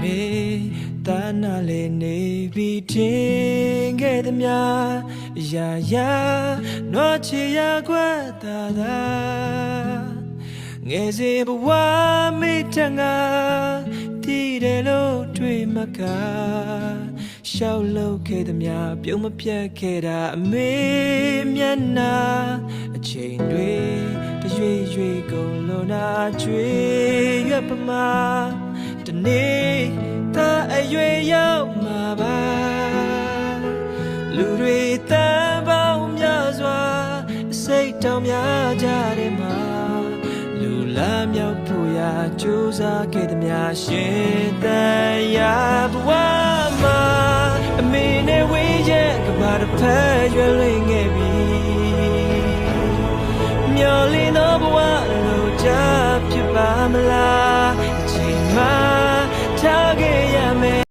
မေတာနာလေးနေပြီးတင်ခဲ့သည်များရာရာတော့ချီရခွက်သာငယ်စဉ်ဘဝမိတန်ကတည်တယ်လို့တွေ့မကရှောက်လို့ခဲ့သည်များပြုံးမပြတ်ခဲ့တာအမေမျက်နှာအချိန်တွေတရွေရွေကုန်လို့နာချွေရွက်ပမာတနေ့သာအရွယ်ရောက်မှာပါလူတွေတန်ပေါင်းများစွာစိတ်တောင်များကြတယ်မှာလူလာမြောက်ဖို့ရာကြိုးစားခဲ့သည်များရှင်သန်ရာဘဝမှာအမေနဲ့ဝေးရဲ့ကဘာတစ်ဖက်ရွယ်လွင်ခဲ့ပြီမျောလင်းသောဘဝလို့ကြဖြစ်ပါမလားအချိန်မှထားခဲ့ရမယ်